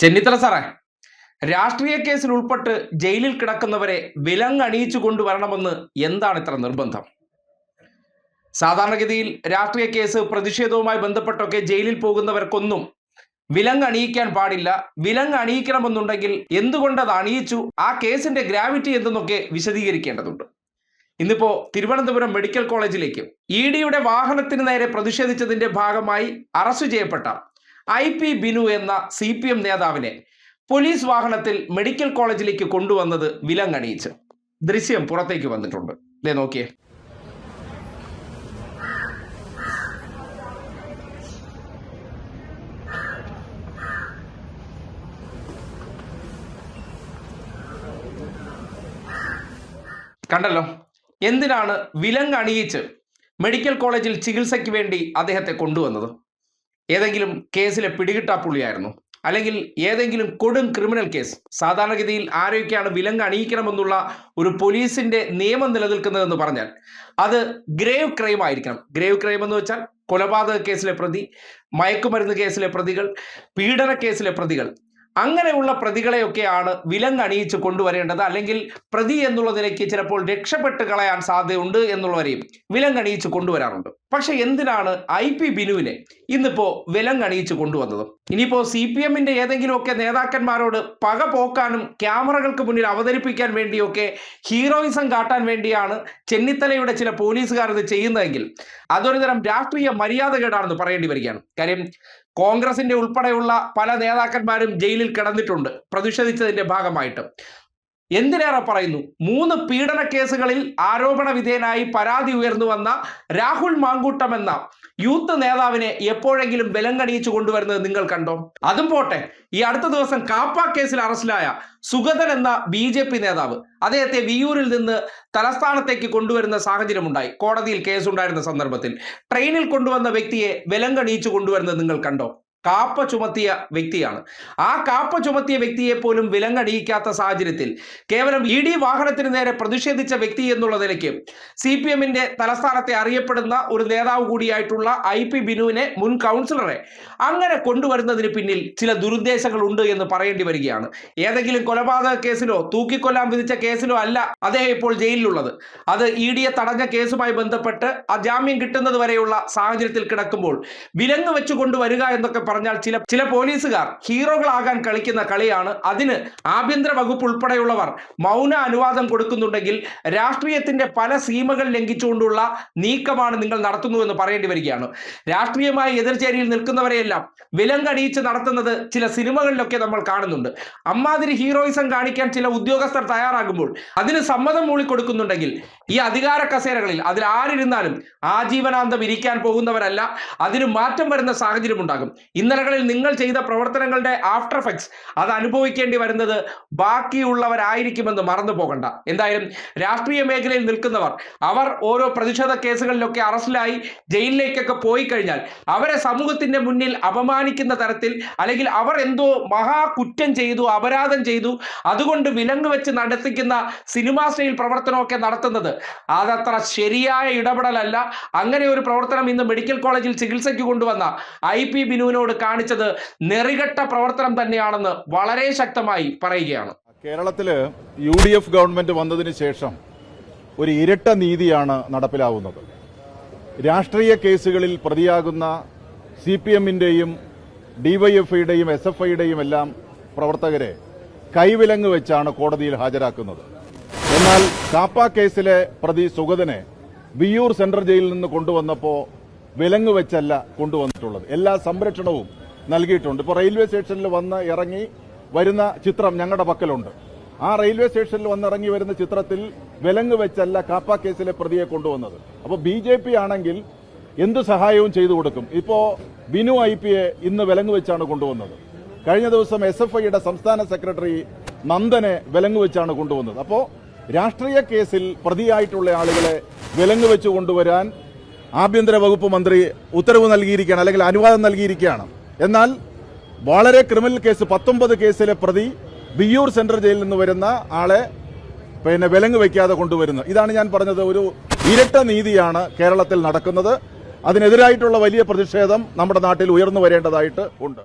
ചെന്നിത്തല സാറേ, രാഷ്ട്രീയ കേസിൽ ഉൾപ്പെട്ട് ജയിലിൽ കിടക്കുന്നവരെ വിലങ്ങണിയിച്ചു കൊണ്ടുവരണമെന്ന് എന്താണ് ഇത്ര നിർബന്ധം? സാധാരണഗതിയിൽ രാഷ്ട്രീയ കേസ് പ്രതിഷേധവുമായി ബന്ധപ്പെട്ടൊക്കെ ജയിലിൽ പോകുന്നവർക്കൊന്നും വിലങ്ങണിയിക്കാൻ പാടില്ല. വിലങ്ങണിയിക്കണമെന്നുണ്ടെങ്കിൽ എന്തുകൊണ്ട് അത് അണിയിച്ചു, ആ കേസിന്റെ ഗ്രാവിറ്റി എന്തെന്നൊക്കെ വിശദീകരിക്കേണ്ടതുണ്ട്. ഇന്നിപ്പോ തിരുവനന്തപുരം മെഡിക്കൽ കോളേജിലേക്ക് ഇഡിയുടെ വാഹനത്തിന് നേരെ പ്രതിഷേധിച്ചതിന്റെ ഭാഗമായി അറസ്റ്റ് ചെയ്യപ്പെട്ട IP ബിനു എന്ന CPM നേതാവിനെ പോലീസ് വാഹനത്തിൽ മെഡിക്കൽ കോളേജിലേക്ക് കൊണ്ടുവന്നത് വിലങ്ങണിയിച്ച്. ദൃശ്യം പുറത്തേക്ക് വന്നിട്ടുണ്ട്. ദേ നോക്കിയേ. കണ്ടല്ലോ, എന്തിനാണ് വിലങ്ങണിയിച്ച് മെഡിക്കൽ കോളേജിൽ ചികിത്സയ്ക്ക് വേണ്ടി അദ്ദേഹത്തെ കൊണ്ടുവന്നത്? ഏതെങ്കിലും കേസിലെ പിടികിട്ടാപ്പുള്ളിയായിരുന്നു? അല്ലെങ്കിൽ ഏതെങ്കിലും കൊടും ക്രിമിനൽ കേസ്? സാധാരണഗതിയിൽ ആരൊക്കെയാണ് വിലങ്ങ് അണിയിക്കണമെന്നുള്ള ഒരു പോലീസിന്റെ നിയമം നിലനിൽക്കുന്നതെന്ന് പറഞ്ഞാൽ അത് ഗ്രേവ് ക്രൈം ആയിരിക്കണം. ഗ്രേവ് ക്രൈം എന്ന് വെച്ചാൽ കൊലപാതക കേസിലെ പ്രതി, മയക്കുമരുന്ന് കേസിലെ പ്രതികൾ, പീഡന കേസിലെ പ്രതികൾ, അങ്ങനെയുള്ള പ്രതികളെയൊക്കെയാണ് വിലങ്ങണിയിച്ച് കൊണ്ടുവരേണ്ടത്. അല്ലെങ്കിൽ പ്രതി എന്നുള്ള നിലയ്ക്ക് ചിലപ്പോൾ രക്ഷപ്പെട്ട് കളയാൻ സാധ്യതയുണ്ട് എന്നുള്ളവരെയും വിലങ്ങണിയിച്ച് കൊണ്ടുവരാറുണ്ട്. പക്ഷെ എന്തിനാണ് IP ബിനുവിനെ ഇന്നിപ്പോ വിലങ്ങണിയിച്ച് കൊണ്ടുവന്നത്? ഇനിയിപ്പോ CPMന്റെ ഏതെങ്കിലുമൊക്കെ നേതാക്കന്മാരോട് പക പോക്കാനും ക്യാമറകൾക്ക് മുന്നിൽ അവതരിപ്പിക്കാൻ വേണ്ടിയൊക്കെ ഹീറോയിസം കാട്ടാൻ വേണ്ടിയാണ് ചെന്നിത്തലയുടെ ചില പോലീസുകാർ ഇത് ചെയ്യുന്നതെങ്കിൽ അതൊരു തരം രാഷ്ട്രീയ മര്യാദകേടാണെന്ന് പറയേണ്ടി വരികയാണ്. കാര്യം കോൺഗ്രസിന്റെ ഉൾപ്പെടെയുള്ള പല നേതാക്കന്മാരും ജയിലിൽ കിടന്നിട്ടുണ്ട് പ്രതിഷേധിച്ചതിന്റെ ഭാഗമായിട്ട്. എന്തിനേറെ പറയുന്നു, 3 പീഡന കേസുകളിൽ ആരോപണ വിധേയനായി പരാതി ഉയർന്നു വന്ന രാഹുൽ മാങ്കൂട്ടം എന്ന യൂത്ത് നേതാവിനെ എപ്പോഴെങ്കിലും വിലങ്ങണിയിച്ചു കൊണ്ടുവരുന്നത് നിങ്ങൾ കണ്ടോ? അതും പോട്ടെ, ഈ അടുത്ത ദിവസം കാപ്പ കേസിൽ അറസ്റ്റിലായ സുഗതൻ എന്ന BJP നേതാവ്, അദ്ദേഹത്തെ വിയൂരിൽ നിന്ന് തലസ്ഥാനത്തേക്ക് കൊണ്ടുവരുന്ന സാഹചര്യമുണ്ടായി. കോടതിയിൽ കേസുണ്ടായിരുന്ന സന്ദർഭത്തിൽ ട്രെയിനിൽ കൊണ്ടുവന്ന വ്യക്തിയെ വിലങ്ങണിയിച്ചു കൊണ്ടുവരുന്നത് നിങ്ങൾ കണ്ടോ? കാപ്പ ചുമത്തിയ വ്യക്തിയാണ്. ആ കാപ്പ ചുമത്തിയ വ്യക്തിയെ പോലും വിലങ്ങണിയിക്കാത്ത സാഹചര്യത്തിൽ കേവലം ED വാഹനത്തിന് നേരെ പ്രതിഷേധിച്ച വ്യക്തി എന്നുള്ള നിലയ്ക്ക് CPMന്റെ തലസ്ഥാനത്തെ അറിയപ്പെടുന്ന ഒരു നേതാവ് കൂടിയായിട്ടുള്ള IP ബിനുവിനെ, മുൻ കൗൺസിലറെ, അങ്ങനെ കൊണ്ടുവരുന്നതിന് പിന്നിൽ ചില ദുരുദ്ദേശങ്ങൾ ഉണ്ട് എന്ന് പറയേണ്ടി വരികയാണ്. ഏതെങ്കിലും കൊലപാതക കേസിലോ തൂക്കിക്കൊല്ലാൻ വിധിച്ച കേസിലോ അല്ല അദ്ദേഹം ഇപ്പോൾ ജയിലിലുള്ളത്. അത് EDയെ തടഞ്ഞ കേസുമായി ബന്ധപ്പെട്ട് ആ ജാമ്യം കിട്ടുന്നത് വരെയുള്ള സാഹചര്യത്തിൽ കിടക്കുമ്പോൾ വിലങ്ങ് വെച്ചു കൊണ്ടുവരിക എന്നൊക്കെ പറഞ്ഞാൽ ചില പോലീസുകാർ ഹീറോകളാകാൻ കളിക്കുന്ന കളിയാണ്. അതിന് ആഭ്യന്തര വകുപ്പ് ഉൾപ്പെടെയുള്ളവർ മൗന അനുവാദം കൊടുക്കുന്നുണ്ടെങ്കിൽ രാഷ്ട്രീയത്തിന്റെ പല സീമകൾ ലംഘിച്ചുകൊണ്ടുള്ള നീക്കമാണ് നിങ്ങൾ നടത്തുന്നുവെന്ന് പറയേണ്ടി വരികയാണ്. രാഷ്ട്രീയമായി എതിർചേരിയിൽ നിൽക്കുന്നവരെയെല്ലാം വിലങ്ങണിയിച്ച് നടത്തുന്നത് ചില സിനിമകളിലൊക്കെ നമ്മൾ കാണുന്നുണ്ട്. അമ്മാതിരി ഹീറോയിസം കാണിക്കാൻ ചില ഉദ്യോഗസ്ഥർ തയ്യാറാകുമ്പോൾ അതിന് സമ്മതം മൂളിക്കൊടുക്കുന്നുണ്ടെങ്കിൽ ഈ അധികാര കസേരകളിൽ അതിൽ ആരിരുന്നാലും ആജീവനാന്തം ഇരിക്കാൻ പോകുന്നവരല്ല. അതിന് മാറ്റം വരുന്ന സാഹചര്യം ഉണ്ടാകും. ഇന്നലകളിൽ നിങ്ങൾ ചെയ്ത പ്രവർത്തനങ്ങളുടെ ആഫ്റ്റർ എഫക്ട്സ് അത് അനുഭവിക്കേണ്ടി വരുന്നത് ബാക്കിയുള്ളവരായിരിക്കുമെന്ന് മറന്നു പോകണ്ട. എന്തായാലും രാഷ്ട്രീയ മേഖലയിൽ നിൽക്കുന്നവർ അവർ ഓരോ പ്രതിഷേധ കേസുകളിലൊക്കെ അറസ്റ്റിലായി ജയിലിലേക്കൊക്കെ പോയി കഴിഞ്ഞാൽ അവരെ സമൂഹത്തിന്റെ മുന്നിൽ അപമാനിക്കുന്ന തരത്തിൽ, അല്ലെങ്കിൽ അവർ എന്തോ മഹാകുറ്റം ചെയ്തു, അപരാധം ചെയ്തു, അതുകൊണ്ട് വിലങ്ങ് വെച്ച് നടത്തിക്കുന്ന സിനിമാ സ്റ്റൈൽ പ്രവർത്തനമൊക്കെ നടത്തുന്നത് അതത്ര ശരിയായ ഇടപെടലല്ല. അങ്ങനെ ഒരു പ്രവർത്തനം ഇന്ന് മെഡിക്കൽ കോളേജിൽ ചികിത്സയ്ക്ക് കൊണ്ടുവന്ന IP ബിനുവിനോട് കാണിച്ചത് നെറികെട്ട പ്രവർത്തനം തന്നെയാണെന്ന് വളരെ ശക്തമായി പറയുകയാണ്. കേരളത്തില് UDF ഗവൺമെന്റ് വന്നതിന് ശേഷം ഒരു ഇരട്ട നീതിയാണ് നടപ്പിലാവുന്നത്. രാഷ്ട്രീയ കേസുകളിൽ പ്രതിയാകുന്ന CPMന്റെയും DYFIയുടെയും SFIയുടെയും എല്ലാം പ്രവർത്തകരെ കൈവിലങ്ങ് വെച്ചാണ് കോടതിയിൽ ഹാജരാക്കുന്നത്. എന്നാൽ കാപ്പ കേസിലെ പ്രതി സുഗതനെ വിയ്യൂർ സെൻട്രൽ ജയിലിൽ നിന്ന് കൊണ്ടുവന്നപ്പോൾ വിലങ്ങ് വെച്ചല്ല കൊണ്ടുവന്നിട്ടുള്ളത്. എല്ലാ സംരക്ഷണവും നൽകിയിട്ടുണ്ട്. ഇപ്പോൾ റെയിൽവേ സ്റ്റേഷനിൽ വന്ന് ഇറങ്ങി വരുന്ന ചിത്രം ഞങ്ങളുടെ പക്കലുണ്ട്. ആ റെയിൽവേ സ്റ്റേഷനിൽ വന്നിറങ്ങി വരുന്ന ചിത്രത്തിൽ വിലങ്ങ് വെച്ചല്ല കാപ്പ കേസിലെ പ്രതിയെ കൊണ്ടുവന്നത്. അപ്പോൾ BJP ആണെങ്കിൽ എന്ത് സഹായവും ചെയ്തു കൊടുക്കും. ഇപ്പോൾ ബിനു IPയെ ഇന്ന് വിലങ്ങ് വെച്ചാണ് കൊണ്ടുവന്നത്. കഴിഞ്ഞ ദിവസം SFIയുടെ സംസ്ഥാന സെക്രട്ടറി നന്ദനെ വിലങ്ങ് വെച്ചാണ് കൊണ്ടുവന്നത്. അപ്പോൾ രാഷ്ട്രീയ കേസിൽ പ്രതിയായിട്ടുള്ള ആളുകളെ വിലങ്ങ് വെച്ച് കൊണ്ടുവരാൻ ആഭ്യന്തര വകുപ്പ് മന്ത്രി ഉത്തരവ് നൽകിയിരിക്കുകയാണ്, അല്ലെങ്കിൽ അനുവാദം നൽകിയിരിക്കുകയാണ്. എന്നാൽ വളരെ ക്രിമിനൽ കേസ് 19 കേസിലെ പ്രതി വിയ്യൂർ സെൻട്രൽ ജയിലിൽ നിന്ന് വരുന്ന ആളെ വിലങ്ങ് വയ്ക്കാതെ കൊണ്ടുവരുന്നത്. ഇതാണ് ഞാൻ പറഞ്ഞത്, ഒരു ഇരട്ട നീതിയാണ് കേരളത്തിൽ നടക്കുന്നത്. അതിനെതിരായിട്ടുള്ള വലിയ പ്രതിഷേധം നമ്മുടെ നാട്ടിൽ ഉയർന്നു വരേണ്ടതായിട്ട് ഉണ്ട്.